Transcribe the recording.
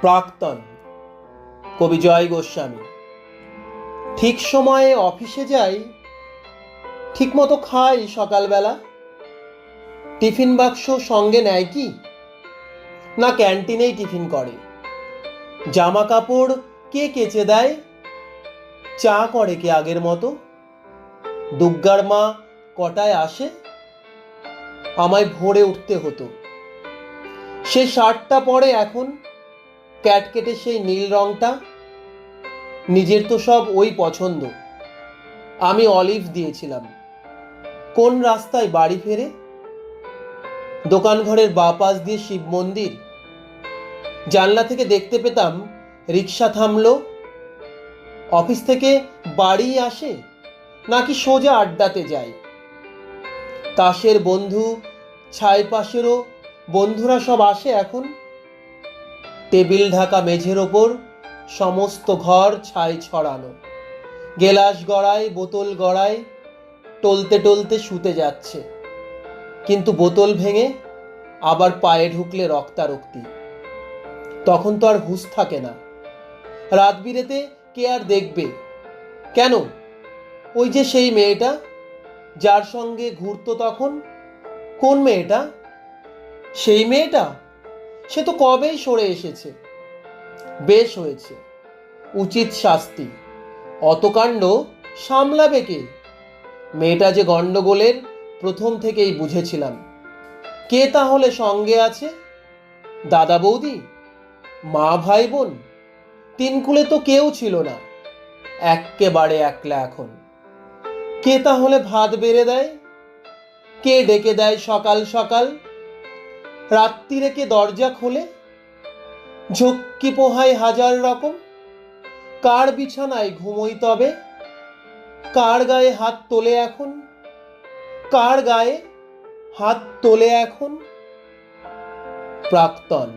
প্রাক্তন কবি জয় গোস্বামী। ঠিক সময়ে অফিসে যাই, ঠিকমতো খাই সকালবেলা। টিফিন বাক্স সঙ্গে নেয় কি না ক্যান্টিনেই টিফিন করে? জামা কাপড় কে কেচে দেয়? চা করে কে আগের মতো? দুগ্গার মা কটায় আসে? আমায় ভোরে উঠতে হতো। সে শার্টটা পরে এখন ক্যাটকেটে সেই নীল রংটা। নিজের তো সব ওই পছন্দ। আমি অলিভ দিয়েছিলাম। কোন রাস্তায় বাড়ি ফেরে? দোকান ঘরের বাঁ পাশ দিয়ে শিব মন্দির। জানলা থেকে দেখতে পেতাম রিক্সা থামলো। অফিস থেকে বাড়ি আসে নাকি সোজা আড্ডাতে যায়? তাসের বন্ধু, ছাই পাশেরও বন্ধুরা সব আসে এখন। টেবিল ঢাকা মেঝের ওপর সমস্ত ঘর ছাই ছড়ানো। গেলাস গড়ায়, বোতল গড়ায়, টলতে টলতে শুতে যাচ্ছে। কিন্তু বোতল ভেঙে আবার পায়ে ঢুকলে রক্তারক্তি। তখন তো আর হুঁশ থাকে না। রাত বিরেতে কে আর দেখবে? কেন, ওই যে সেই মেয়েটা যার সঙ্গে ঘুরতো তখন। কোন মেয়েটা? সেই মেয়েটা? সে তো কবেই সরে এসেছে। বেশ হয়েছে, উচিত শাস্তি। অত কাণ্ড সামলাবে কে? মেয়েটা যে গণ্ডগোলের প্রথম থেকেই বুঝেছিলাম। কে তাহলে সঙ্গে আছে? দাদা বৌদি, মা ভাই বোন? তিনকুলে তো কেউ ছিল না। এক্কেবারে একলা এখন। কে তাহলে ভাত বেড়ে দেয়? কে ডেকে দেয় সকাল সকাল? রাত্রিরে কে দরজা খোলে? ঝক্কি পোহায় হাজার রকম। কার বিছানায় ঘুমোই তবে? কার গায়ে হাত তোলে এখন? কার গায়ে হাত তোলে এখন? প্রাক্তন।